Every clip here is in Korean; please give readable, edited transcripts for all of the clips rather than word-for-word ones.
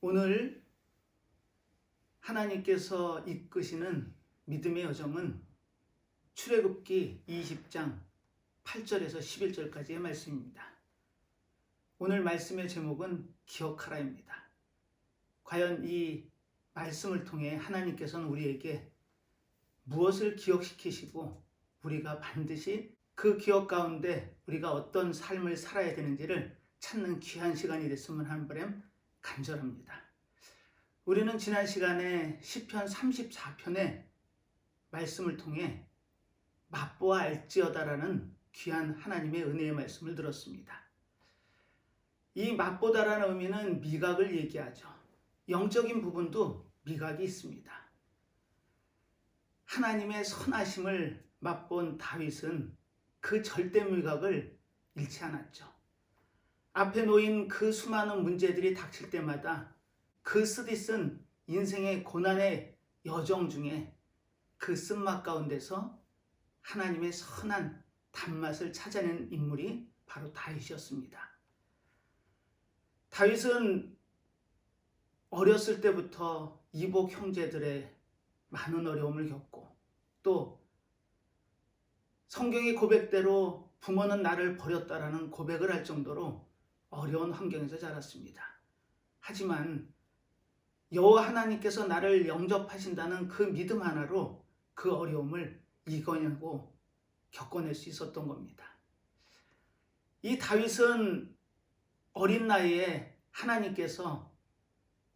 오늘 하나님께서 이끄시는 믿음의 여정은 출애굽기 20장 8절에서 11절까지의 말씀입니다. 오늘 말씀의 제목은 기억하라입니다. 과연 이 말씀을 통해 하나님께서는 우리에게 무엇을 기억시키시고 우리가 반드시 그 기억 가운데 우리가 어떤 삶을 살아야 되는지를 찾는 귀한 시간이 됐으면 하는 바람 간절합니다. 우리는 지난 시간에 시편 34편의 말씀을 통해 맛보아 알지어다라는 귀한 하나님의 은혜의 말씀을 들었습니다. 이 맛보다라는 의미는 미각을 얘기하죠. 영적인 부분도 미각이 있습니다. 하나님의 선하심을 맛본 다윗은 그 절대 미각을 잃지 않았죠. 앞에 놓인 그 수많은 문제들이 닥칠 때마다 그 쓰디쓴 인생의 고난의 여정 중에 그 쓴맛 가운데서 하나님의 선한 단맛을 찾아낸 인물이 바로 다윗이었습니다. 다윗은 어렸을 때부터 이복 형제들의 많은 어려움을 겪고 또 성경의 고백대로 부모는 나를 버렸다라는 고백을 할 정도로 어려운 환경에서 자랐습니다. 하지만 여호와 하나님께서 나를 영접하신다는 그 믿음 하나로 그 어려움을 이겨내고 겪어낼 수 있었던 겁니다. 이 다윗은 어린 나이에 하나님께서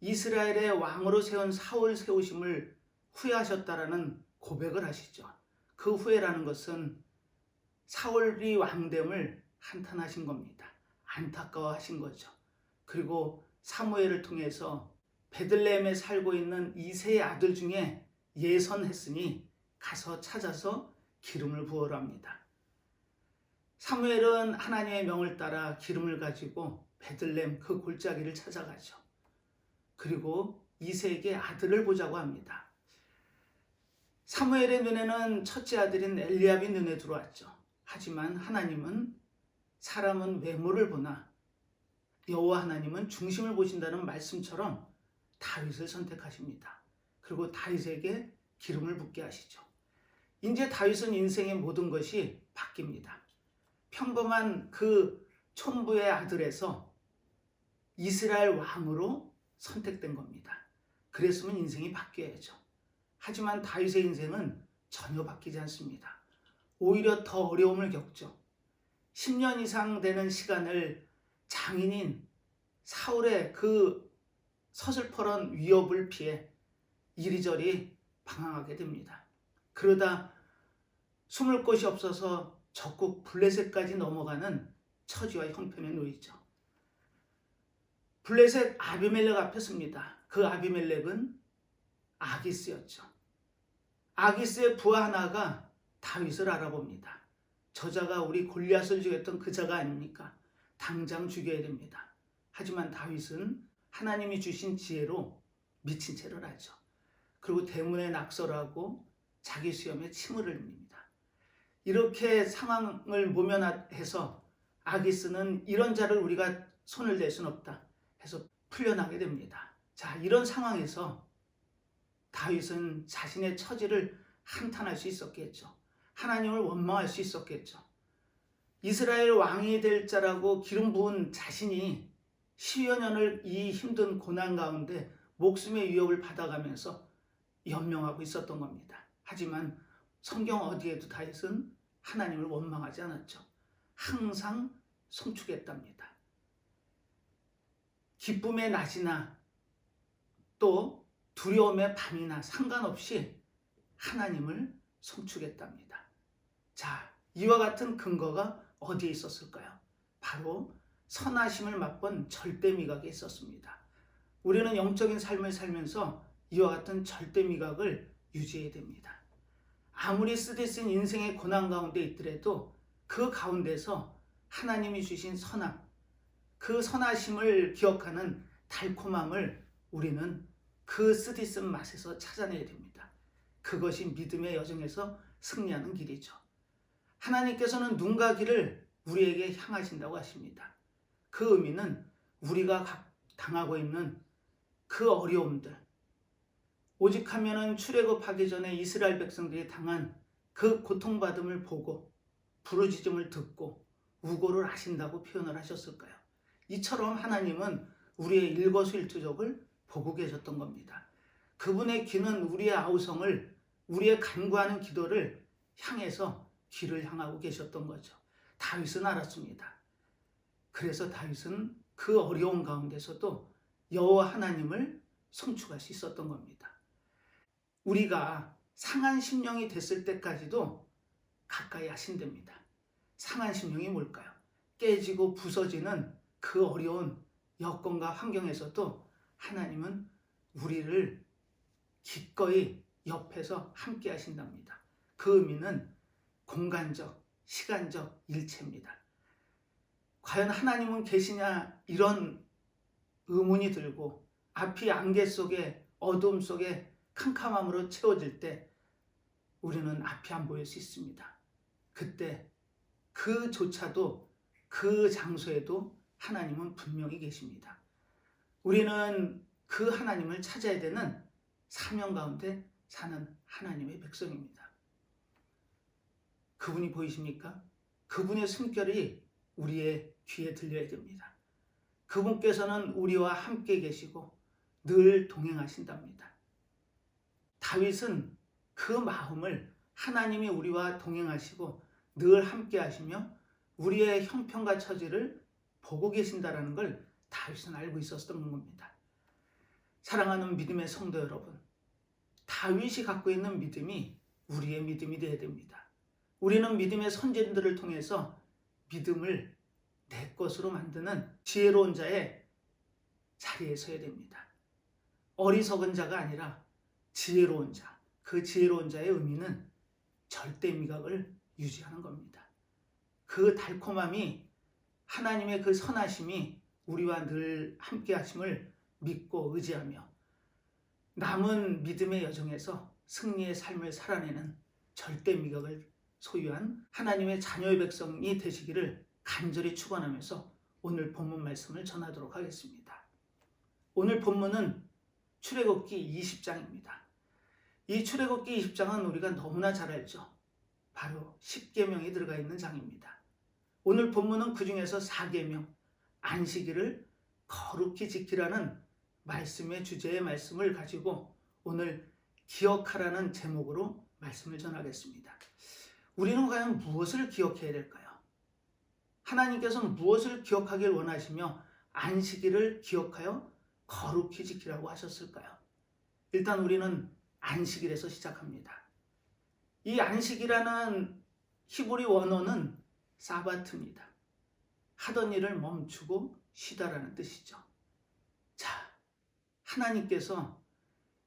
이스라엘의 왕으로 세운 사울 세우심을 후회하셨다라는 고백을 하시죠. 그 후회라는 것은 사울이 왕됨을 한탄하신 겁니다. 안타까워하신 거죠. 그리고 사무엘을 통해서 베들레헴에 살고 있는 이새의 아들 중에 예선했으니 가서 찾아서 기름을 부으라 합니다. 사무엘은 하나님의 명을 따라 기름을 가지고 베들레헴 그 골짜기를 찾아가죠. 그리고 이새에게 아들을 보자고 합니다. 사무엘의 눈에는 첫째 아들인 엘리압이 눈에 들어왔죠. 하지만 하나님은 사람은 외모를 보나 여호와 하나님은 중심을 보신다는 말씀처럼 다윗을 선택하십니다. 그리고 다윗에게 기름을 붓게 하시죠. 이제 다윗은 인생의 모든 것이 바뀝니다. 평범한 그 촌부의 아들에서 이스라엘 왕으로 선택된 겁니다. 그랬으면 인생이 바뀌어야죠. 하지만 다윗의 인생은 전혀 바뀌지 않습니다. 오히려 더 어려움을 겪죠. 10년 이상 되는 시간을 장인인 사울의 그 서슬퍼런 위협을 피해 이리저리 방황하게 됩니다. 그러다 숨을 곳이 없어서 적국 블레셋까지 넘어가는 처지와 형편에 놓이죠. 블레셋 아비멜렉 앞에 섭니다. 그 아비멜렉은 아기스였죠. 아기스의 부하 하나가 다윗을 알아봅니다. 저자가 우리 골리앗을 죽였던 그 자가 아닙니까? 당장 죽여야 됩니다. 하지만 다윗은 하나님이 주신 지혜로 미친 채를 하죠. 그리고 대문에 낙서하고 자기 수염에 침을 흘립니다. 이렇게 상황을 모면해서 아기스는 이런 자를 우리가 손을 댈 수는 없다 해서 풀려나게 됩니다. 자, 이런 상황에서 다윗은 자신의 처지를 한탄할 수 있었겠죠. 하나님을 원망할 수 있었겠죠. 이스라엘 왕이 될 자라고 기름 부은 자신이 10여 년을 이 힘든 고난 가운데 목숨의 위협을 받아가면서 연명하고 있었던 겁니다. 하지만 성경 어디에도 다윗은 하나님을 원망하지 않았죠. 항상 송축했답니다. 기쁨의 낮이나 또 두려움의 밤이나 상관없이 하나님을 송축했답니다. 자, 이와 같은 근거가 어디에 있었을까요? 바로 선하심을 맛본 절대 미각에 있었습니다. 우리는 영적인 삶을 살면서 이와 같은 절대 미각을 유지해야 됩니다. 아무리 쓰디쓴 인생의 고난 가운데 있더라도 그 가운데서 하나님이 주신 선함, 그 선하심을 기억하는 달콤함을 우리는 그 쓰디쓴 맛에서 찾아내야 됩니다. 그것이 믿음의 여정에서 승리하는 길이죠. 하나님께서는 눈과 귀를 우리에게 향하신다고 하십니다. 그 의미는 우리가 당하고 있는 그 어려움들, 오직하면은 출애굽하기 전에 이스라엘 백성들이 당한 그 고통받음을 보고 부르짖음을 듣고 우고를 하신다고 표현을 하셨을까요? 이처럼 하나님은 우리의 일거수일투족을 보고 계셨던 겁니다. 그분의 귀는 우리의 아우성을, 우리의 간구하는 기도를 향해서 귀를 향하고 계셨던 거죠. 다윗은 알았습니다. 그래서 다윗은 그 어려운 가운데서도 여호와 하나님을 송축할 수 있었던 겁니다. 우리가 상한 심령이 됐을 때까지도 가까이 하신답니다. 상한 심령이 뭘까요? 깨지고 부서지는 그 어려운 여건과 환경에서도 하나님은 우리를 기꺼이 옆에서 함께 하신답니다. 그 의미는 공간적, 시간적 일체입니다. 과연 하나님은 계시냐, 이런 의문이 들고 앞이 안개 속에, 어둠 속에 캄캄함으로 채워질 때 우리는 앞이 안 보일 수 있습니다. 그때 그조차도, 그 장소에도 하나님은 분명히 계십니다. 우리는 그 하나님을 찾아야 되는 사명 가운데 사는 하나님의 백성입니다. 그분이 보이십니까? 그분의 숨결이 우리의 귀에 들려야 됩니다. 그분께서는 우리와 함께 계시고 늘 동행하신답니다. 다윗은 그 마음을, 하나님이 우리와 동행하시고 늘 함께 하시며 우리의 형편과 처지를 보고 계신다는 걸 다윗은 알고 있었던 겁니다. 사랑하는 믿음의 성도 여러분, 다윗이 갖고 있는 믿음이 우리의 믿음이 되어야 됩니다. 우리는 믿음의 선진들을 통해서 믿음을 내 것으로 만드는 지혜로운 자의 자리에 서야 됩니다. 어리석은 자가 아니라 지혜로운 자, 그 지혜로운 자의 의미는 절대 미각을 유지하는 겁니다. 그 달콤함이, 하나님의 그 선하심이 우리와 늘 함께 하심을 믿고 의지하며 남은 믿음의 여정에서 승리의 삶을 살아내는 절대 미각을 소유한 하나님의 자녀의 백성이 되시기를 간절히 축원하면서 오늘 본문 말씀을 전하도록 하겠습니다. 오늘 본문은 출애굽기 20장입니다. 이 출애굽기 20장은 우리가 너무나 잘 알죠. 바로 10계명이 들어가 있는 장입니다. 오늘 본문은 그 중에서 4계명, 안식일을 거룩히 지키라는 말씀의 주제의 말씀을 가지고 오늘 기억하라는 제목으로 말씀을 전하겠습니다. 우리는 과연 무엇을 기억해야 될까요? 하나님께서는 무엇을 기억하길 원하시며 안식일을 기억하여 거룩히 지키라고 하셨을까요? 일단 우리는 안식일에서 시작합니다. 이 안식이라는 히브리 원어는 사바트입니다. 하던 일을 멈추고 쉬다라는 뜻이죠. 자, 하나님께서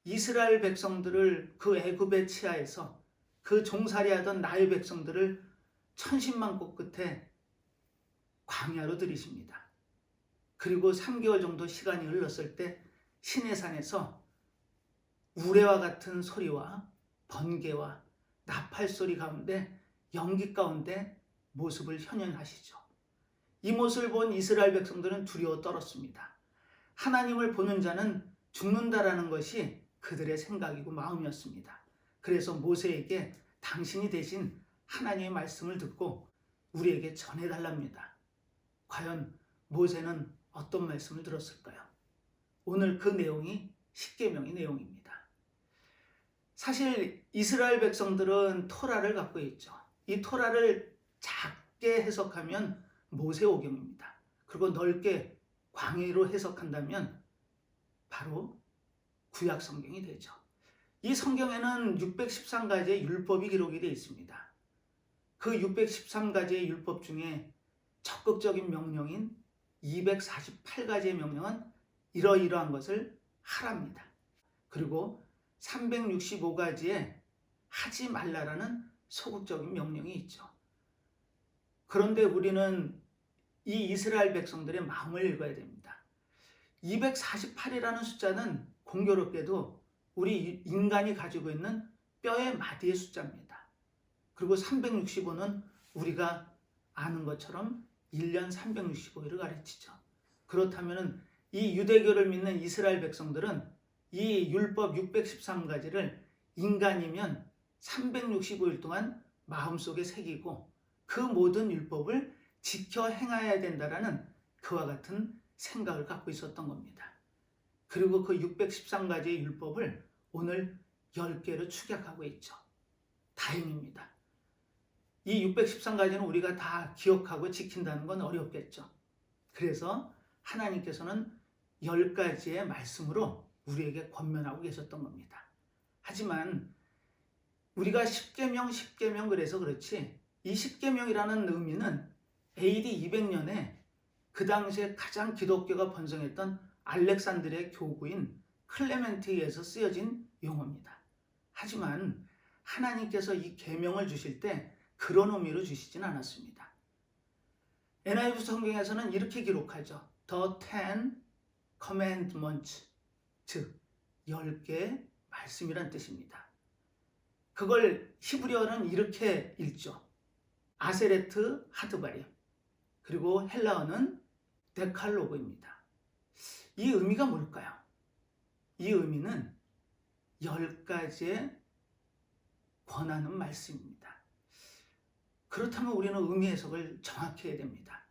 이스라엘 백성들을 그 애굽의 치하에서 그 종살이하던 나의 백성들을 천신만 고 끝에 광야로 들이십니다. 그리고 3개월 정도 시간이 흘렀을 때 시내산에서 우레와 같은 소리와 번개와 나팔 소리 가운데, 연기 가운데 모습을 현현하시죠. 이 모습을 본 이스라엘 백성들은 두려워 떨었습니다. 하나님을 보는 자는 죽는다라는 것이 그들의 생각이고 마음이었습니다. 그래서 모세에게 당신이 대신 하나님의 말씀을 듣고 우리에게 전해달랍니다. 과연 모세는 어떤 말씀을 들었을까요? 오늘 그 내용이 10계명의 내용입니다. 사실 이스라엘 백성들은 토라를 갖고 있죠. 이 토라를 작게 해석하면 모세오경입니다. 그리고 넓게 광의로 해석한다면 바로 구약 성경이 되죠. 이 성경에는 613가지의 율법이 기록이 되어 있습니다. 그 613가지의 율법 중에 적극적인 명령인 248가지의 명령은 이러이러한 것을 하랍니다. 그리고 365가지의 하지 말라라는 소극적인 명령이 있죠. 그런데 우리는 이 이스라엘 백성들의 마음을 읽어야 됩니다. 248이라는 숫자는 공교롭게도 우리 인간이 가지고 있는 뼈의 마디의 숫자입니다. 그리고 365는 우리가 아는 것처럼 1년 365일을 가르치죠. 그렇다면 이 유대교를 믿는 이스라엘 백성들은 이 율법 613가지를 인간이면 365일 동안 마음속에 새기고 그 모든 율법을 지켜 행해야 된다라는 그와 같은 생각을 갖고 있었던 겁니다. 그리고 그 613가지의 율법을 오늘 10개로 축약하고 있죠. 다행입니다. 이 613가지는 우리가 다 기억하고 지킨다는 건 어렵겠죠. 그래서 하나님께서는 10가지의 말씀으로 우리에게 권면하고 계셨던 겁니다. 하지만 우리가 10계명 그래서 그렇지, 이 10계명이라는 의미는 AD 200년에 그 당시에 가장 기독교가 번성했던 알렉산드리아 교구인 클레멘트에 의해서 쓰여진 용어입니다. 하지만 하나님께서 이 계명을 주실 때 그런 의미로 주시진 않았습니다. NIV 성경에서는 이렇게 기록하죠. The Ten Commandments, 즉 10개의 말씀이란 뜻입니다. 그걸 히브리어는 이렇게 읽죠. 아세레트 하드바림, 그리고 헬라어는 데칼로그입니다. 이 의미가 뭘까요? 이 의미는 10가지의 권하는 말씀입니다. 그렇다면 우리는 의미 해석을 정확히 해야 됩니다.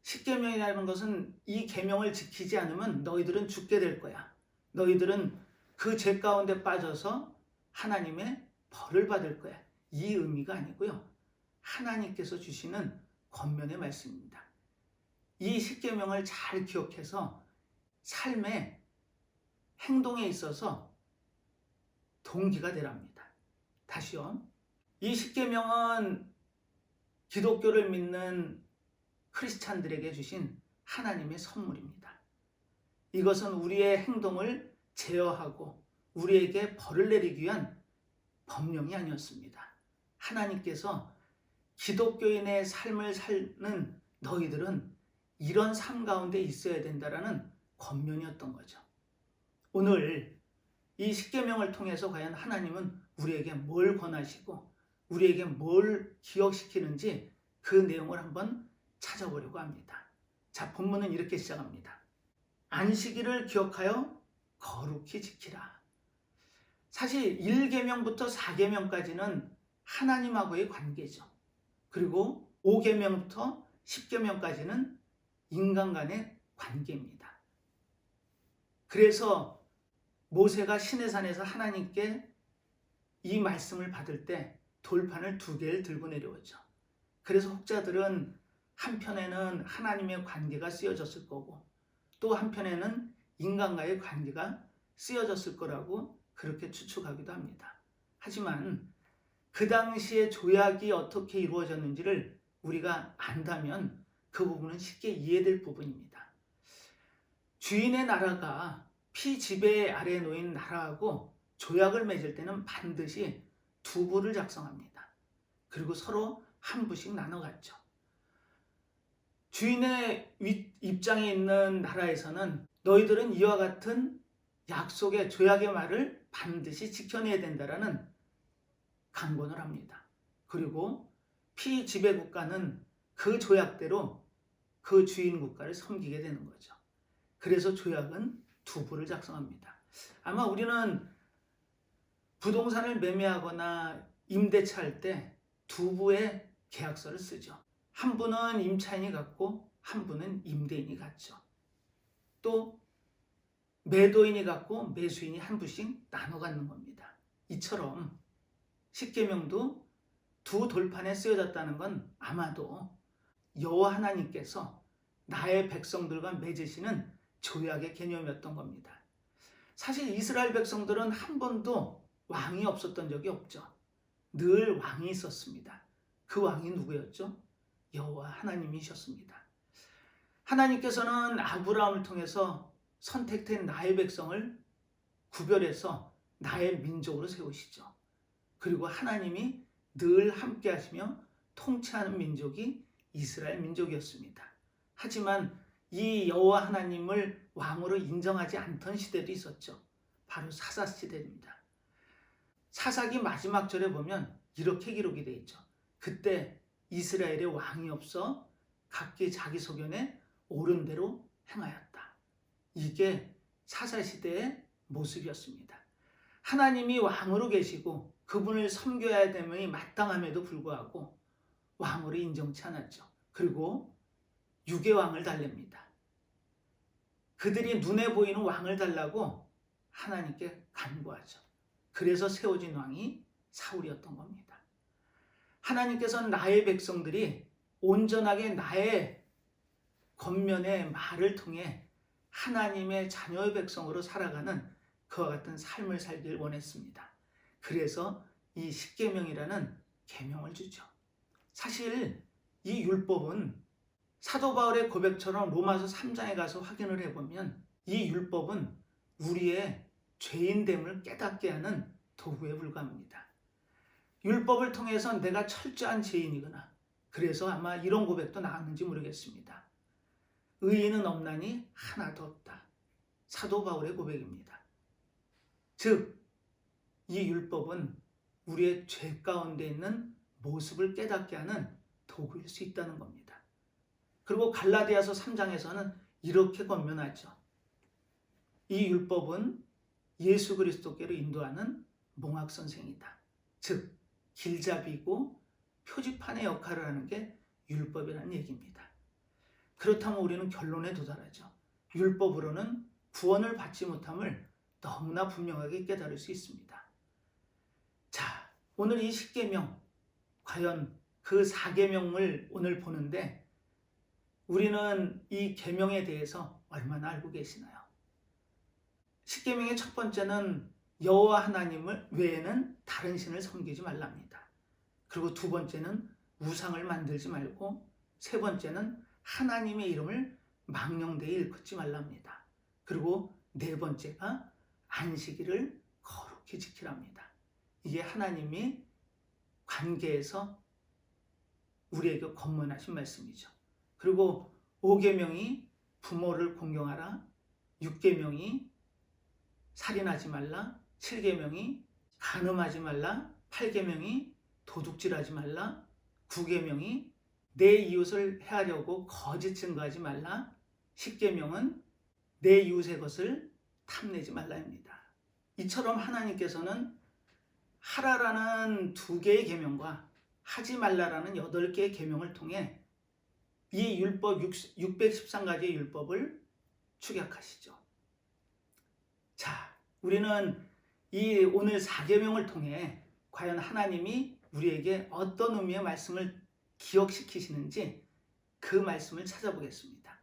10계명이라는 것은 이 계명을 지키지 않으면 너희들은 죽게 될 거야. 너희들은 그 죄 가운데 빠져서 하나님의 벌을 받을 거야. 이 의미가 아니고요. 하나님께서 주시는 권면의 말씀입니다. 이 10계명을 잘 기억해서 삶의 행동에 있어서 동기가 되랍니다. 다시요. 이 10계명은 기독교를 믿는 크리스찬들에게 주신 하나님의 선물입니다. 이것은 우리의 행동을 제어하고 우리에게 벌을 내리기 위한 법령이 아니었습니다. 하나님께서 기독교인의 삶을 사는 너희들은 이런 삶 가운데 있어야 된다라는 권면이었던 거죠. 오늘 이 10계명을 통해서 과연 하나님은 우리에게 뭘 권하시고 우리에게 뭘 기억시키는지 그 내용을 한번 찾아보려고 합니다. 자, 본문은 이렇게 시작합니다. 안식일을 기억하여 거룩히 지키라. 사실 1계명부터 4계명까지는 하나님하고의 관계죠. 그리고 5계명부터 10계명까지는 인간 간의 관계입니다. 그래서 모세가 시내산에서 하나님께 이 말씀을 받을 때 돌판을 2개를 들고 내려오죠. 그래서 혹자들은 한편에는 하나님의 관계가 쓰여졌을 거고 또 한편에는 인간과의 관계가 쓰여졌을 거라고 그렇게 추측하기도 합니다. 하지만 그 당시에 조약이 어떻게 이루어졌는지를 우리가 안다면 그 부분은 쉽게 이해될 부분입니다. 주인의 나라가 피지배 아래에 놓인 나라하고 조약을 맺을 때는 반드시 2부를 작성합니다. 그리고 서로 한 부씩 나눠 갖죠. 주인의 입장에 있는 나라에서는 너희들은 이와 같은 약속의 조약의 말을 반드시 지켜내야 된다라는 강권을 합니다. 그리고 피지배 국가는 그 조약대로 그 주인 국가를 섬기게 되는 거죠. 그래서 조약은 2부를 작성합니다. 아마 우리는 부동산을 매매하거나 임대차 할 때 2부의 계약서를 쓰죠. 한 부는 임차인이 갖고 한 부는 임대인이 갖죠. 또 매도인이 갖고 매수인이 한 부씩 나눠 갖는 겁니다. 이처럼 10계명도 2 돌판에 쓰여졌다는 건 아마도 여호와 하나님께서 나의 백성들과 맺으시는 조약의 개념이었던 겁니다. 사실 이스라엘 백성들은 한 번도 왕이 없었던 적이 없죠. 늘 왕이 있었습니다. 그 왕이 누구였죠? 여호와 하나님이셨습니다. 하나님께서는 아브라함을 통해서 선택된 나의 백성을 구별해서 나의 민족으로 세우시죠. 그리고 하나님이 늘 함께 하시며 통치하는 민족이 이스라엘 민족이었습니다. 하지만 이 여호와 하나님을 왕으로 인정하지 않던 시대도 있었죠. 바로 사사 시대입니다. 사사기 마지막 절에 보면 이렇게 기록이 되어 있죠. 그때 이스라엘에 왕이 없어 각기 자기 소견에 옳은 대로 행하였다. 이게 사사시대의 모습이었습니다. 하나님이 왕으로 계시고 그분을 섬겨야 됨이 마땅함에도 불구하고 왕으로 인정치 않았죠. 그리고 육의 왕을 달랩니다. 그들이 눈에 보이는 왕을 달라고 하나님께 간구하죠. 그래서 세워진 왕이 사울이었던 겁니다. 하나님께서는 나의 백성들이 온전하게 나의 겉면의 말을 통해 하나님의 자녀의 백성으로 살아가는 그와 같은 삶을 살길 원했습니다. 그래서 이 십계명이라는 계명을 주죠. 사실 이 율법은 사도 바울의 고백처럼 로마서 3장에 가서 확인을 해보면 이 율법은 우리의 죄인됨을 깨닫게 하는 도구에 불과합니다. 율법을 통해서 내가 철저한 죄인이구나. 그래서 아마 이런 고백도 나왔는지 모르겠습니다. 의인은 없나니 하나도 없다. 사도 바울의 고백입니다. 즉, 이 율법은 우리의 죄 가운데 있는 모습을 깨닫게 하는 도구일 수 있다는 겁니다. 그리고 갈라디아서 3장에서는 이렇게 권면하죠. 이 율법은 예수 그리스도께로 인도하는 몽학선생이다. 즉, 길잡이고 표지판의 역할을 하는 게 율법이라는 얘기입니다. 그렇다면 우리는 결론에 도달하죠. 율법으로는 구원을 받지 못함을 너무나 분명하게 깨달을 수 있습니다. 자, 오늘 이 십계명, 과연 그 4계명을 오늘 보는데 우리는 이 계명에 대해서 얼마나 알고 계시나요? 십계명의 첫 번째는 여호와 하나님을 외에는 다른 신을 섬기지 말랍니다. 그리고 두 번째는 우상을 만들지 말고, 세 번째는 하나님의 이름을 망령되이 일컫지 말랍니다. 그리고 네 번째가 안식일을 거룩히 지키랍니다. 이게 하나님이 관계에서 우리에게 권면하신 말씀이죠. 그리고 5계명이 부모를 공경하라, 6계명이 살인하지 말라, 7계명이 간음하지 말라, 8계명이 도둑질하지 말라, 9계명이 내 이웃을 해하려고 거짓 증거하지 말라, 10계명은 내 이웃의 것을 탐내지 말라입니다. 이처럼 하나님께서는 하라라는 2개의 계명과 하지 말라라는 8개의 계명을 통해 이 율법 613가지의 율법을 축약하시죠. 자, 우리는 이 오늘 4계명을 통해 과연 하나님이 우리에게 어떤 의미의 말씀을 기억시키시는지 그 말씀을 찾아보겠습니다.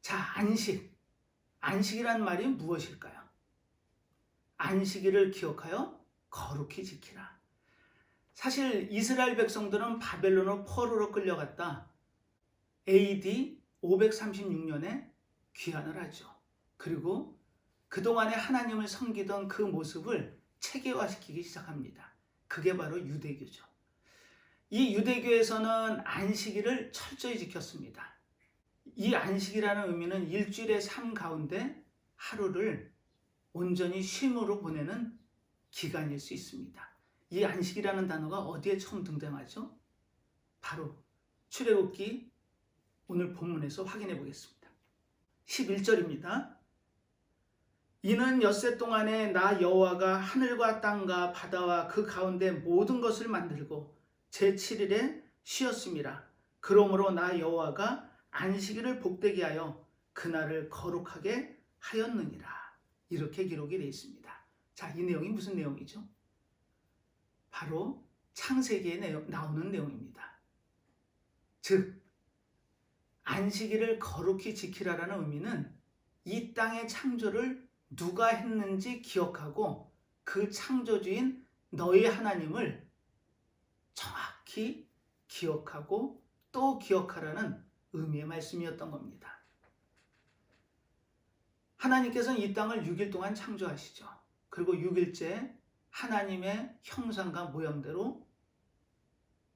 자, 안식이란 말이 무엇일까요? 안식일을 기억하여 거룩히 지키라. 사실 이스라엘 백성들은 바벨론으로 포로로 끌려갔다 AD 536년에 귀환을 하죠. 그리고 그동안에 하나님을 섬기던 그 모습을 체계화시키기 시작합니다. 그게 바로 유대교죠. 이 유대교에서는 안식일을 철저히 지켰습니다. 이 안식이라는 의미는 일주일의 삶 가운데 하루를 온전히 쉼으로 보내는 기간일 수 있습니다. 이 안식이라는 단어가 어디에 처음 등장하죠? 바로 출애굽기 오늘 본문에서 확인해 보겠습니다. 11절입니다. 이는 엿새 동안에 나 여호와가 하늘과 땅과 바다와 그 가운데 모든 것을 만들고 제7일에 쉬었음이라. 그러므로 나 여호와가 안식일을 복되게 하여 그날을 거룩하게 하였느니라. 이렇게 기록이 되어 있습니다. 자, 이 내용이 무슨 내용이죠? 바로 창세기에 나오는 내용입니다. 즉, 안식일을 거룩히 지키라라는 의미는 이 땅의 창조를 누가 했는지 기억하고 그 창조주인 너희 하나님을 정확히 기억하고 또 기억하라는 의미의 말씀이었던 겁니다. 하나님께서는 이 땅을 6일 동안 창조하시죠. 그리고 6일째 하나님의 형상과 모양대로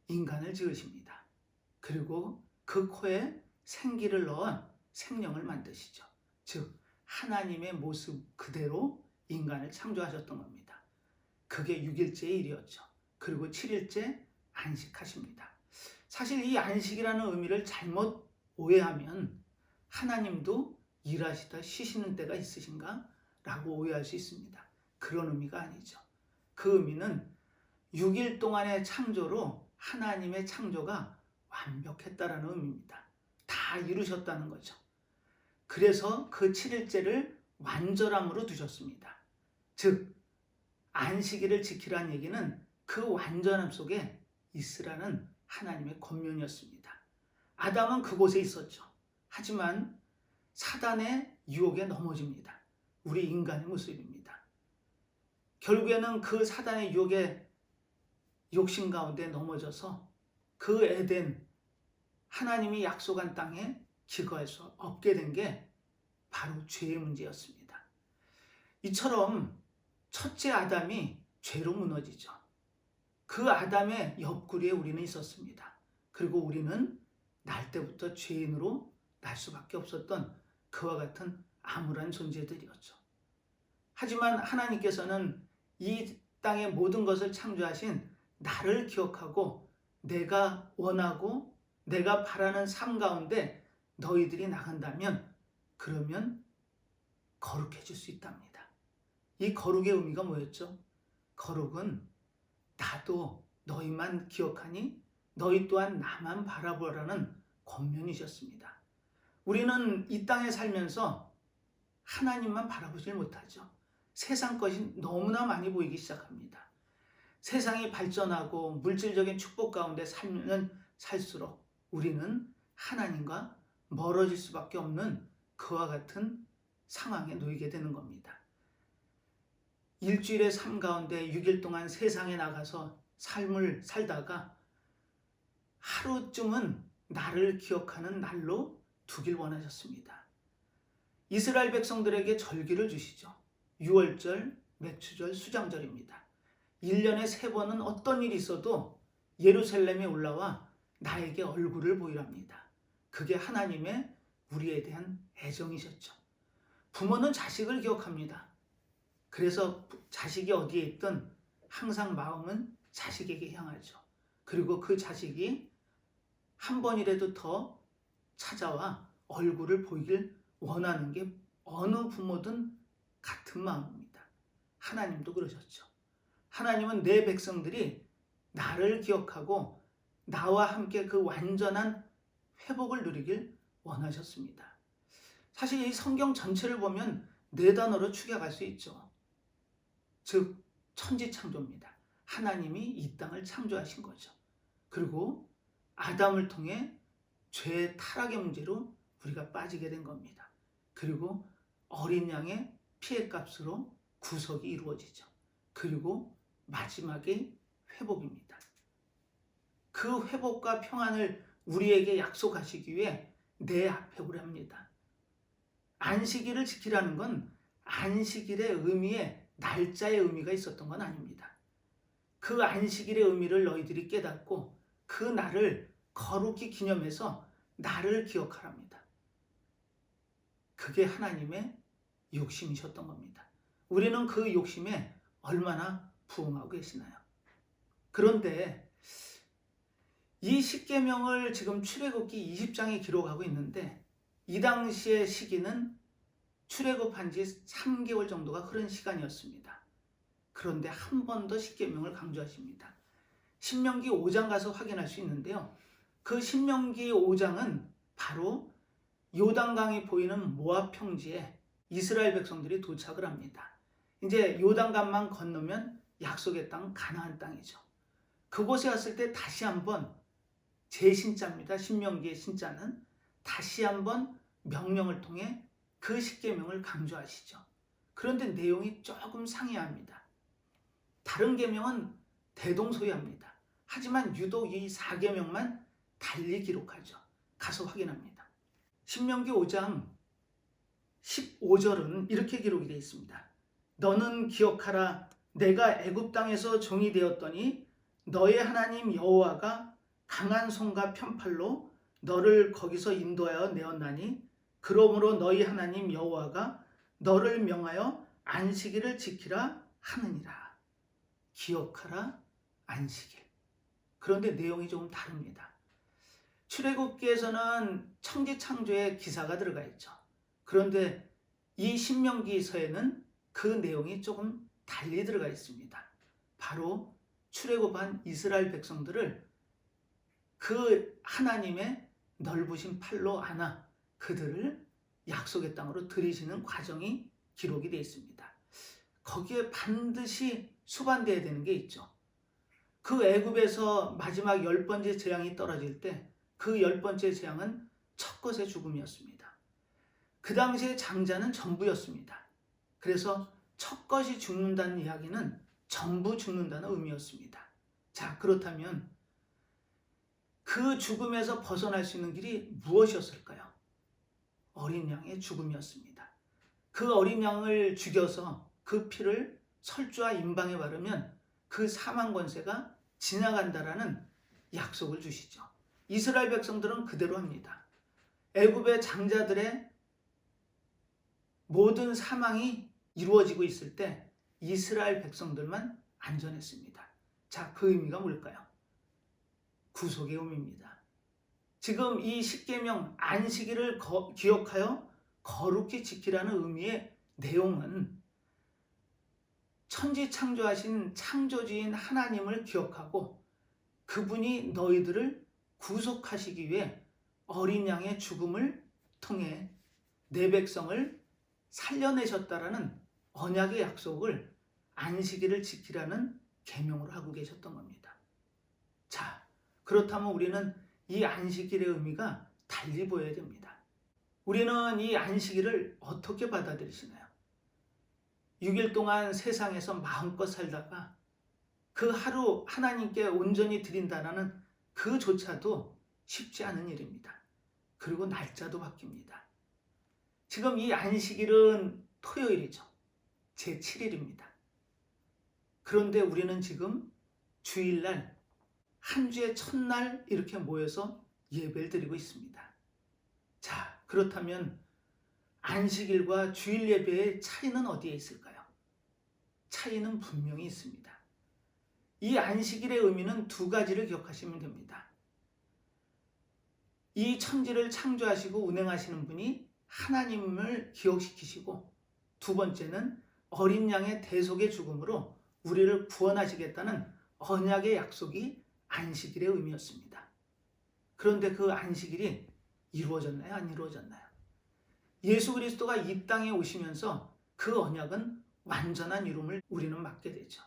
인간을 지으십니다. 그리고 그 코에 생기를 넣어 생명을 만드시죠. 즉 하나님의 모습 그대로 인간을 창조하셨던 겁니다. 그게 6일째의 일이었죠. 그리고 7일째 안식하십니다. 사실 이 안식이라는 의미를 잘못 오해하면 하나님도 일하시다 쉬시는 때가 있으신가? 라고 오해할 수 있습니다. 그런 의미가 아니죠. 그 의미는 6일 동안의 창조로 하나님의 창조가 완벽했다라는 의미입니다. 다 이루셨다는 거죠. 그래서 그 7일째를 완전함으로 두셨습니다. 즉 안식일을 지키라는 얘기는 그 완전함 속에 있으라는 하나님의 권면이었습니다. 아담은 그곳에 있었죠. 하지만 사단의 유혹에 넘어집니다. 우리 인간의 모습입니다. 결국에는 그 사단의 유혹에 욕심 가운데 넘어져서 그 에덴 하나님이 약속한 땅에 기거할 수 없게 된 게 바로 죄의 문제였습니다. 이처럼 첫째 아담이 죄로 무너지죠. 그 아담의 옆구리에 우리는 있었습니다. 그리고 우리는 날 때부터 죄인으로 날 수밖에 없었던 그와 같은 암울한 존재들이었죠. 하지만 하나님께서는 이 땅의 모든 것을 창조하신 나를 기억하고 내가 원하고 내가 바라는 삶 가운데 너희들이 나간다면 그러면 거룩해질 수 있답니다. 이 거룩의 의미가 뭐였죠? 거룩은 나도 너희만 기억하니 너희 또한 나만 바라보라는 권면이셨습니다. 우리는 이 땅에 살면서 하나님만 바라보질 못하죠. 세상 것이 너무나 많이 보이기 시작합니다. 세상이 발전하고 물질적인 축복 가운데 살면 살수록 우리는 하나님과 멀어질 수밖에 없는 그와 같은 상황에 놓이게 되는 겁니다. 일주일의 삶 가운데 6일 동안 세상에 나가서 삶을 살다가 하루쯤은 나를 기억하는 날로 두길 원하셨습니다. 이스라엘 백성들에게 절기를 주시죠. 유월절, 맥추절, 수장절입니다. 1년에 3번은 어떤 일이 있어도 예루살렘에 올라와 나에게 얼굴을 보이랍니다. 그게 하나님의 우리에 대한 애정이셨죠. 부모는 자식을 기억합니다. 그래서 자식이 어디에 있든 항상 마음은 자식에게 향하죠. 그리고 그 자식이 한 번이라도 더 찾아와 얼굴을 보이길 원하는 게 어느 부모든 같은 마음입니다. 하나님도 그러셨죠. 하나님은 내 백성들이 나를 기억하고 나와 함께 그 완전한 회복을 누리길 원하셨습니다. 사실 이 성경 전체를 보면 4단어로 축약할 수 있죠. 즉 천지창조입니다. 하나님이 이 땅을 창조하신 거죠. 그리고 아담을 통해 죄의 타락의 문제로 우리가 빠지게 된 겁니다. 그리고 어린 양의 피해값으로 구속이 이루어지죠. 그리고 마지막에 회복입니다. 그 회복과 평안을 우리에게 약속하시기 위해 내 앞에 오랍니다. 안식일을 지키라는 건 안식일의 의미에 날짜의 의미가 있었던 건 아닙니다. 그 안식일의 의미를 너희들이 깨닫고 그 날을 거룩히 기념해서 나를 기억하랍니다. 그게 하나님의 욕심이셨던 겁니다. 우리는 그 욕심에 얼마나 부응하고 계시나요? 그런데 이 십계명을 지금 출애굽기 20장에 기록하고 있는데 이 당시의 시기는 출애굽한 지 3개월 정도가 흐른 시간이었습니다. 그런데 한 번 더 십계명을 강조하십니다. 신명기 5장 가서 확인할 수 있는데요. 그 신명기 5장은 바로 요단강이 보이는 모압 평지에 이스라엘 백성들이 도착을 합니다. 이제 요단강만 건너면 약속의 땅 가나안 땅이죠. 그곳에 왔을 때 다시 한번 제 신자입니다. 신명기의 신자는 다시 한번 명령을 통해 그 십계명을 강조하시죠. 그런데 내용이 조금 상이합니다. 다른 계명은 대동소이합니다. 하지만 유독 이 4계명만 달리 기록하죠. 가서 확인합니다. 신명기 5장 15절은 이렇게 기록이 되어 있습니다. 너는 기억하라. 내가 애굽 땅에서 종이 되었더니 너의 하나님 여호와가 강한 손과 편팔로 너를 거기서 인도하여 내었나니 그러므로 너희 하나님 여호와가 너를 명하여 안식일을 지키라 하느니라. 기억하라 안식일. 그런데 내용이 조금 다릅니다. 출애굽기에서는 천지창조의 기사가 들어가 있죠. 그런데 이 신명기서에는 그 내용이 조금 달리 들어가 있습니다. 바로 출애굽한 이스라엘 백성들을 그 하나님의 넓으신 팔로 안아 그들을 약속의 땅으로 들이시는 과정이 기록이 되어 있습니다. 거기에 반드시 수반되어야 되는 게 있죠. 그 애굽에서 마지막 10번째 재앙이 떨어질 때 그 10번째 재앙은 첫 것의 죽음이었습니다. 그 당시에 장자는 전부였습니다. 그래서 첫 것이 죽는다는 이야기는 전부 죽는다는 의미였습니다. 자, 그렇다면 그 죽음에서 벗어날 수 있는 길이 무엇이었을까요? 어린 양의 죽음이었습니다. 그 어린 양을 죽여서 그 피를 설주와 임방에 바르면 그 사망 권세가 지나간다라는 약속을 주시죠. 이스라엘 백성들은 그대로 합니다. 애굽의 장자들의 모든 사망이 이루어지고 있을 때 이스라엘 백성들만 안전했습니다. 자, 그 의미가 뭘까요? 구속의 의미입니다. 지금 이 십계명 안식일을 기억하여 거룩히 지키라는 의미의 내용은 천지 창조하신 창조주인 하나님을 기억하고 그분이 너희들을 구속하시기 위해 어린 양의 죽음을 통해 내 백성을 살려내셨다라는 언약의 약속을 안식일을 지키라는 계명으로 하고 계셨던 겁니다. 자, 그렇다면 우리는 이 안식일의 의미가 달리 보여야 됩니다. 우리는 이 안식일을 어떻게 받아들이시나요? 6일 동안 세상에서 마음껏 살다가 그 하루 하나님께 온전히 드린다는 그조차도 쉽지 않은 일입니다. 그리고 날짜도 바뀝니다. 지금 이 안식일은 토요일이죠. 제7일입니다. 그런데 우리는 지금 주일날 한 주의 첫날 이렇게 모여서 예배를 드리고 있습니다. 자, 그렇다면 안식일과 주일 예배의 차이는 어디에 있을까요? 차이는 분명히 있습니다. 이 안식일의 의미는 두 가지를 기억하시면 됩니다. 이 천지를 창조하시고 운행하시는 분이 하나님을 기억시키시고, 두 번째는 어린 양의 대속의 죽음으로 우리를 구원하시겠다는 언약의 약속이 안식일의 의미였습니다. 그런데 그 안식일이 이루어졌나요? 안 이루어졌나요? 예수 그리스도가 이 땅에 오시면서 그 언약은 완전한 이룸을 우리는 맞게 되죠.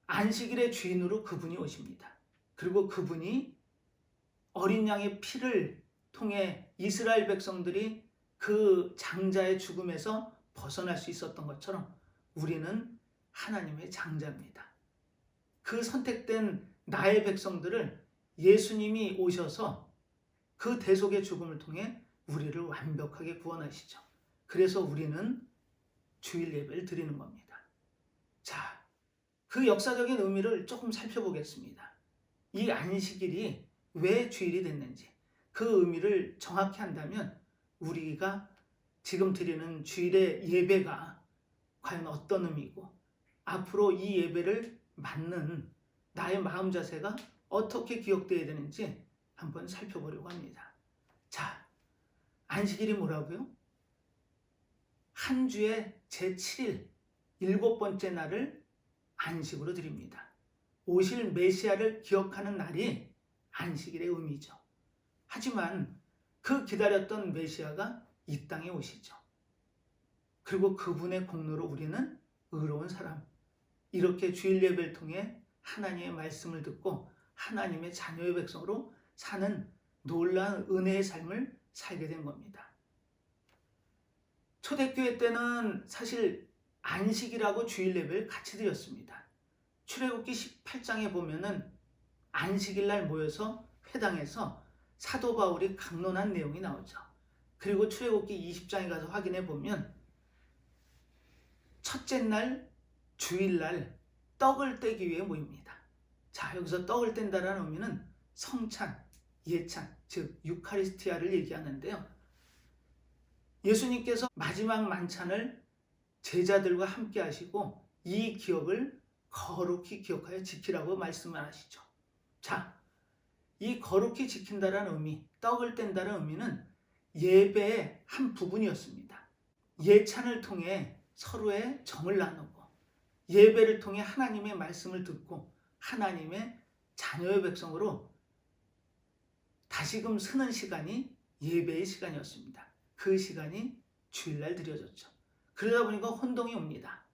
안식일의 주인으로 그분이 오십니다. 그리고 그분이 어린 양의 피를 통해 이스라엘 백성들이 그 장자의 죽음에서 벗어날 수 있었던 것처럼 우리는 하나님의 장자입니다. 그 선택된 나의 백성들을 예수님이 오셔서 그 대속의 죽음을 통해 우리를 완벽하게 구원하시죠. 그래서 우리는 주일 예배를 드리는 겁니다. 자, 그 역사적인 의미를 조금 살펴보겠습니다. 이 안식일이 왜 주일이 됐는지 그 의미를 정확히 한다면 우리가 지금 드리는 주일의 예배가 과연 어떤 의미고 앞으로 이 예배를 맞는 나의 마음 자세가 어떻게 기억되어야 되는지 한번 살펴보려고 합니다. 자, 안식일이 뭐라고요? 한 주의 제7일, 7번째 날을 안식으로 드립니다. 오실 메시아를 기억하는 날이 안식일의 의미죠. 하지만 그 기다렸던 메시아가 이 땅에 오시죠. 그리고 그분의 공로로 우리는 의로운 사람, 이렇게 주일 예배를 통해 하나님의 말씀을 듣고 하나님의 자녀의 백성으로 사는 놀라운 은혜의 삶을 살게 된 겁니다. 초대교회 때는 사실 안식이라고 주일 예배를 같이 드렸습니다. 출애굽기 18장에 보면은 안식일날 모여서 회당에서 사도 바울이 강론한 내용이 나오죠. 그리고 출애굽기 20장에 가서 확인해 보면 첫째 날 주일날 떡을 떼기 위해 모입니다. 자, 여기서 떡을 뗀다라는 의미는 성찬, 예찬, 즉 유카리스티아를 얘기하는데요. 예수님께서 마지막 만찬을 제자들과 함께 하시고 이 기억을 거룩히 기억하여 지키라고 말씀을 하시죠. 자, 이 거룩히 지킨다라는 의미, 떡을 뗀다는 의미는 예배의 한 부분이었습니다. 예찬을 통해 서로의 정을 나누고 예배를 통해 하나님의 말씀을 듣고 하나님의 자녀의 백성으로 다시금 서는 시간이 예배의 시간이었습니다. 그 시간이 주일날 드려졌죠. 그러다 보니까 혼동이 옵니다.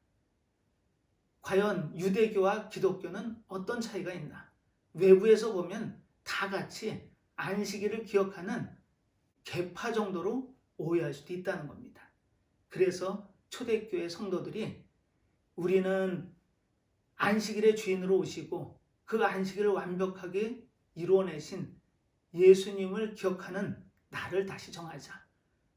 과연 유대교와 기독교는 어떤 차이가 있나? 외부에서 보면 다 같이 안식일을 기억하는 계파 정도로 오해할 수도 있다는 겁니다. 그래서 초대교회 성도들이 우리는 안식일의 주인으로 오시고 그 안식일을 완벽하게 이루어내신 예수님을 기억하는 날을 다시 정하자.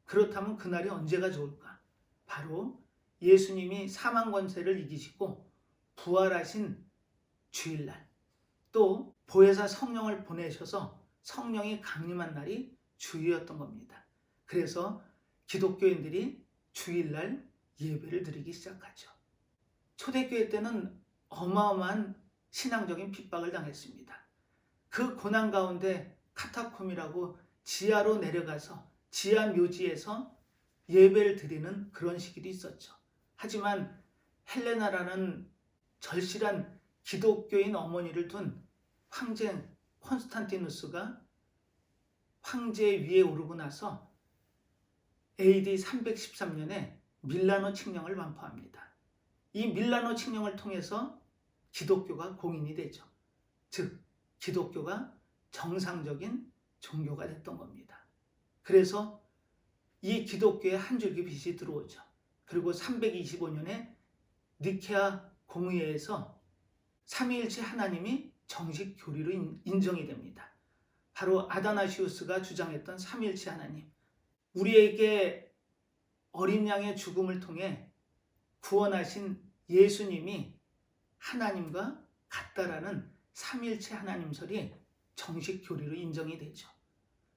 그렇다면 그날이 언제가 좋을까? 바로 예수님이 사망 권세를 이기시고 부활하신 주일날, 또 보혜사 성령을 보내셔서 성령이 강림한 날이 주일이었던 겁니다. 그래서 기독교인들이 주일날 예배를 드리기 시작하죠. 초대교회 때는 어마어마한 신앙적인 핍박을 당했습니다. 그 고난 가운데 카타콤이라고 지하로 내려가서 지하 묘지에서 예배를 드리는 그런 시기도 있었죠. 하지만 헬레나라는 절실한 기독교인 어머니를 둔 황제 콘스탄티누스가 황제 위에 오르고 나서 AD 313년에 밀라노 칙령을 반포합니다. 이 밀라노 칙령을 통해서 기독교가 공인이 되죠. 즉 기독교가 정상적인 종교가 됐던 겁니다. 그래서 이 기독교의 한 줄기 빛이 들어오죠. 그리고 325년에 니케아 공의회에서 삼위일체 하나님이 정식 교리로 인정이 됩니다. 바로 아다나시우스가 주장했던 삼위일체 하나님, 우리에게 어린 양의 죽음을 통해 구원하신 예수님이 하나님과 같다라는 삼위일체 하나님설이 정식 교리로 인정이 되죠.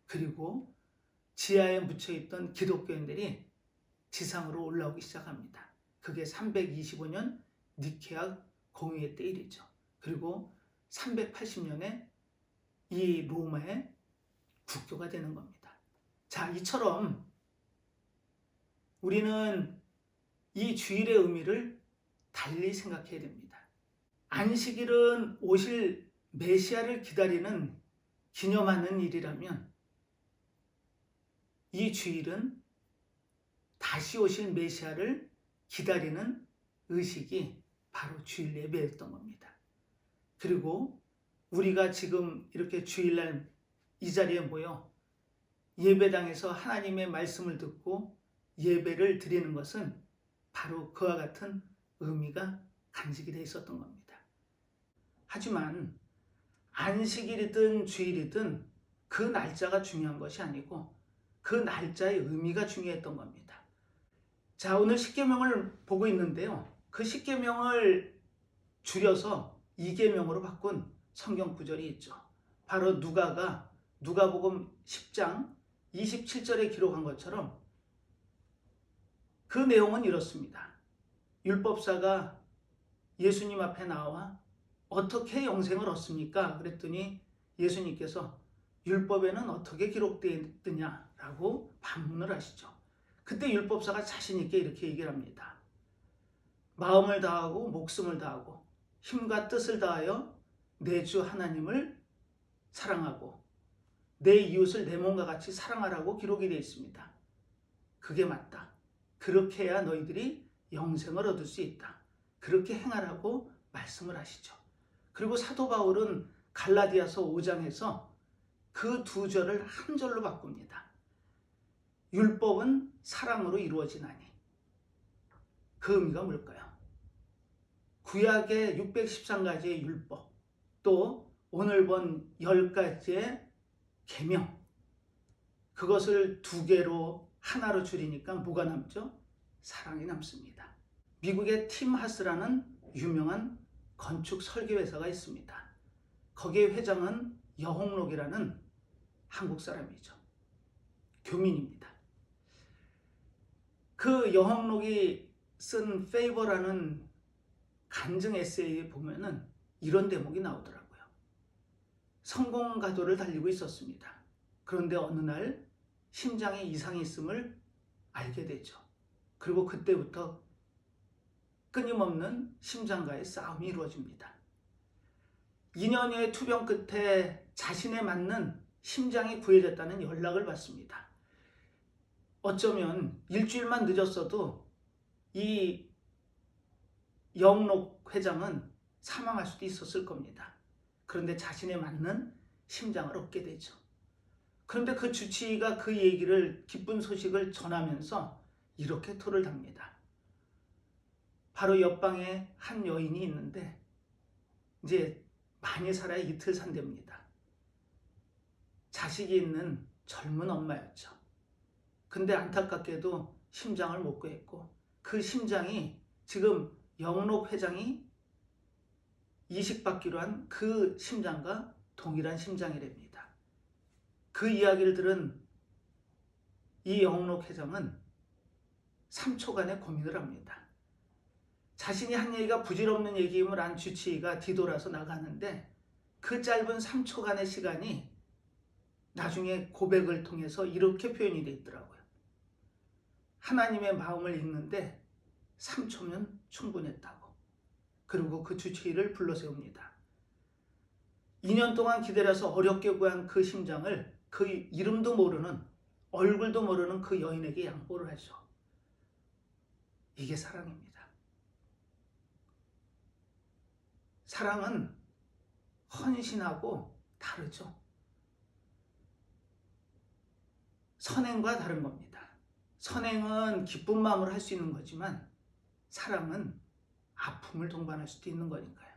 그리고 지하에 묻혀있던 기독교인들이 지상으로 올라오기 시작합니다. 그게 325년 니케아 공의회 때 일이죠. 그리고 380년에 이 로마의 국교가 되는 겁니다. 자, 이처럼 우리는 이 주일의 의미를 달리 생각해야 됩니다. 안식일은 오실 메시아를 기다리는 기념하는 일이라면 이 주일은 다시 오실 메시아를 기다리는 의식이 바로 주일 예배였던 겁니다. 그리고 우리가 지금 이렇게 주일날 이 자리에 모여 예배당에서 하나님의 말씀을 듣고 예배를 드리는 것은 바로 그와 같은 의미가 간직이 되어 있었던 겁니다. 하지만 안식일이든 주일이든 그 날짜가 중요한 것이 아니고 그 날짜의 의미가 중요했던 겁니다. 자, 오늘 십계명을 보고 있는데요. 그 십계명을 줄여서 이계명으로 바꾼 성경 구절이 있죠. 바로 누가복음 10장 27절에 기록한 것처럼 그 내용은 이렇습니다. 율법사가 예수님 앞에 나와 어떻게 영생을 얻습니까? 그랬더니 예수님께서 율법에는 어떻게 기록되어 있느냐라고 반문을 하시죠. 그때 율법사가 자신 있게 이렇게 얘기를 합니다. 마음을 다하고 목숨을 다하고 힘과 뜻을 다하여 내 주 하나님을 사랑하고 내 이웃을 내 몸과 같이 사랑하라고 기록이 되어 있습니다. 그게 맞다. 그렇게 해야 너희들이 영생을 얻을 수 있다. 그렇게 행하라고 말씀을 하시죠. 그리고 사도 바울은 갈라디아서 5장에서 그 두 절을 한 절로 바꿉니다. 율법은 사랑으로 이루어지나니. 그 의미가 뭘까요? 구약의 613가지의 율법, 또 오늘 본 10가지의 계명, 그것을 두 개로 하나로 줄이니까 뭐가 남죠? 사랑이 남습니다. 미국의 팀 하스라는 유명한 건축 설계회사가 있습니다. 거기의 회장은 여홍록이라는 한국 사람이죠. 교민입니다. 그 여홍록이 쓴 페이버라는 간증 에세이에 보면은 이런 대목이 나오더라고요. 성공 가도를 달리고 있었습니다. 그런데 어느 날 심장에 이상이 있음을 알게 되죠. 그리고 그때부터 끊임없는 심장과의 싸움이 이루어집니다. 2년여의 투병 끝에 자신에 맞는 심장이 구해졌다는 연락을 받습니다. 어쩌면 일주일만 늦었어도 이 영록 회장은 사망할 수도 있었을 겁니다. 그런데 자신에 맞는 심장을 얻게 되죠. 그런데 그 주치의가 그 얘기를, 기쁜 소식을 전하면서 이렇게 토를 답니다. 바로 옆방에 한 여인이 있는데 이제 많이 살아야 이틀 산답니다. 자식이 있는 젊은 엄마였죠. 근데 안타깝게도 심장을 못 구했고 그 심장이 지금 영록 회장이 이식받기로 한 그 심장과 동일한 심장이랍니다. 그 이야기를 들은 이 영록 회장은 3초간의 고민을 합니다. 자신이 한 얘기가 부질없는 얘기임을 안 주치의가 뒤돌아서 나가는데 그 짧은 3초간의 시간이 나중에 고백을 통해서 이렇게 표현이 되어 있더라고요. 하나님의 마음을 읽는데 3초면 충분했다고. 그리고 그 주치의를 불러세웁니다. 2년 동안 기다려서 어렵게 구한 그 심장을 그 이름도 모르는, 얼굴도 모르는 그 여인에게 양보를 하죠. 이게 사랑입니다. 사랑은 헌신하고 다르죠. 선행과 다른 겁니다. 선행은 기쁜 마음으로 할 수 있는 거지만 사랑은 아픔을 동반할 수도 있는 거니까요.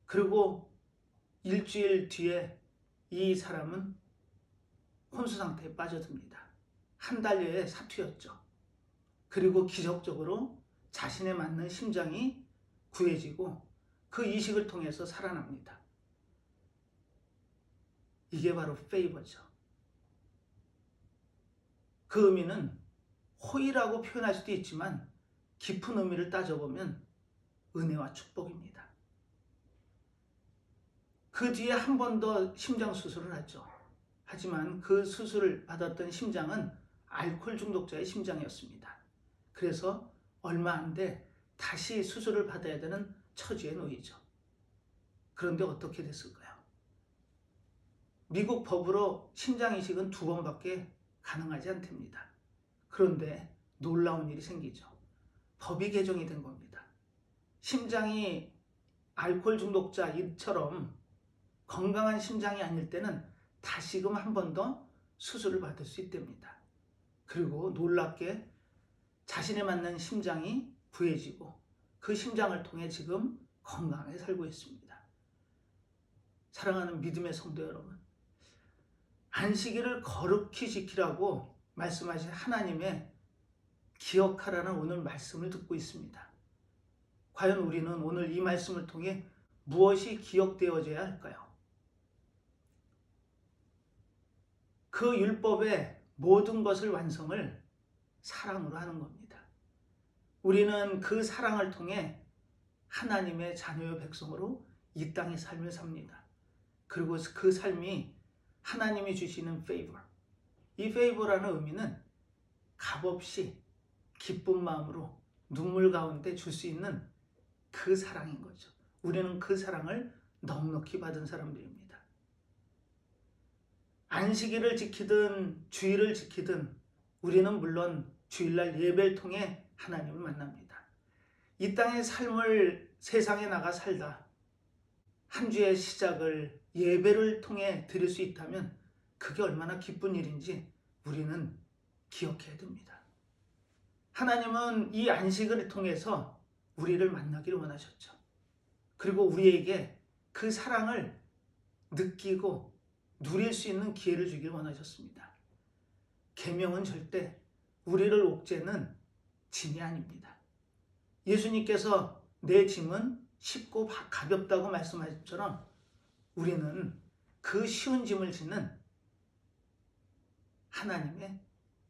그리고 일주일 뒤에 이 사람은 혼수 상태에 빠져듭니다. 한 달여의 사투였죠. 그리고 기적적으로 자신에 맞는 심장이 구해지고 그 이식을 통해서 살아납니다. 이게 바로 페이버죠. 그 의미는 호의라고 표현할 수도 있지만 깊은 의미를 따져보면 은혜와 축복입니다. 그 뒤에 한 번 더 심장 수술을 하죠. 하지만 그 수술을 받았던 심장은 알코올 중독자의 심장이었습니다. 그래서 얼마 안 돼 다시 수술을 받아야 되는 처지에 놓이죠. 그런데 어떻게 됐을까요? 미국 법으로 심장 이식은 2번밖에 가능하지 않답니다. 그런데 놀라운 일이 생기죠. 법이 개정이 된 겁니다. 심장이 알코올 중독자처럼 건강한 심장이 아닐 때는 다시금 한 번 더 수술을 받을 수 있답니다. 그리고 놀랍게 자신에 맞는 심장이 구해지고 그 심장을 통해 지금 건강하게 살고 있습니다. 사랑하는 믿음의 성도 여러분, 안식일을 거룩히 지키라고 말씀하신 하나님의 기억하라는 오늘 말씀을 듣고 있습니다. 과연 우리는 오늘 이 말씀을 통해 무엇이 기억되어져야 할까요? 그 율법의 모든 것을 완성을 사랑으로 하는 겁니다. 우리는 그 사랑을 통해 하나님의 자녀의 백성으로 이 땅의 삶을 삽니다. 그리고 그 삶이 하나님이 주시는 페이버, 이 페이버라는 의미는 값없이 기쁜 마음으로 눈물 가운데 줄 수 있는 그 사랑인 거죠. 우리는 그 사랑을 넉넉히 받은 사람들입니다. 안식일을 지키든 주일을 지키든 우리는 물론 주일날 예배를 통해 하나님을 만납니다. 이 땅의 삶을 세상에 나가 살다 한 주의 시작을 예배를 통해 드릴 수 있다면 그게 얼마나 기쁜 일인지 우리는 기억해야 됩니다. 하나님은 이 안식을 통해서 우리를 만나기를 원하셨죠. 그리고 우리에게 그 사랑을 느끼고 누릴 수 있는 기회를 주길 원하셨습니다. 계명은 절대 우리를 옥죄는 짐이 아닙니다. 예수님께서 내 짐은 쉽고 가볍다고 말씀하신 것처럼 우리는 그 쉬운 짐을 지는 하나님의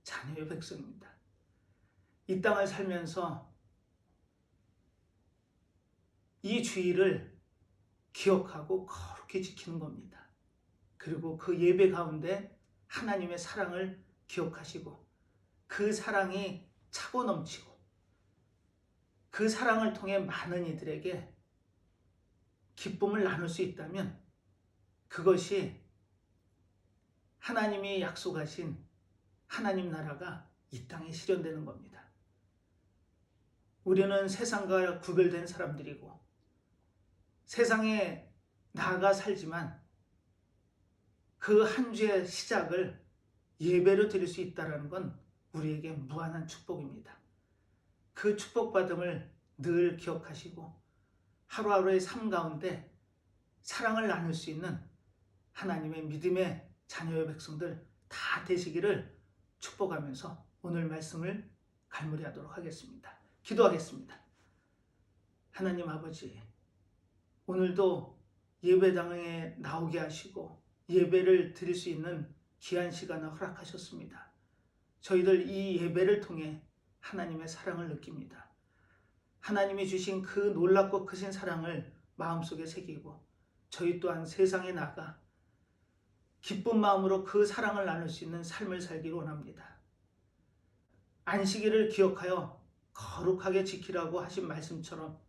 자녀의 백성입니다. 이 땅을 살면서 이 주의를 기억하고 거룩히 지키는 겁니다. 그리고 그 예배 가운데 하나님의 사랑을 기억하시고 그 사랑이 차고 넘치고 그 사랑을 통해 많은 이들에게 기쁨을 나눌 수 있다면 그것이 하나님이 약속하신 하나님 나라가 이 땅에 실현되는 겁니다. 우리는 세상과 구별된 사람들이고 세상에 나아가 살지만 그 한 주의 시작을 예배로 드릴 수 있다는 건 우리에게 무한한 축복입니다. 그 축복받음을 늘 기억하시고 하루하루의 삶 가운데 사랑을 나눌 수 있는 하나님의 믿음의 자녀의 백성들 다 되시기를 축복하면서 오늘 말씀을 갈무리하도록 하겠습니다. 기도하겠습니다. 하나님 아버지, 오늘도 예배당에 나오게 하시고 예배를 드릴 수 있는 귀한 시간을 허락하셨습니다. 저희들 이 예배를 통해 하나님의 사랑을 느낍니다. 하나님이 주신 그 놀랍고 크신 사랑을 마음속에 새기고 저희 또한 세상에 나가 기쁜 마음으로 그 사랑을 나눌 수 있는 삶을 살기를 원합니다. 안식일을 기억하여 거룩하게 지키라고 하신 말씀처럼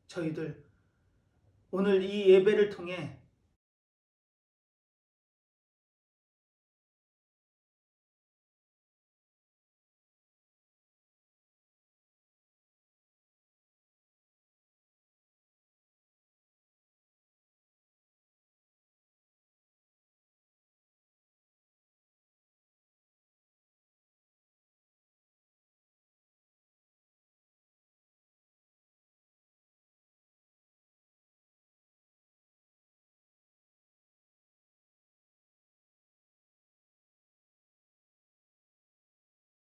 저희들 오늘 이 예배를 통해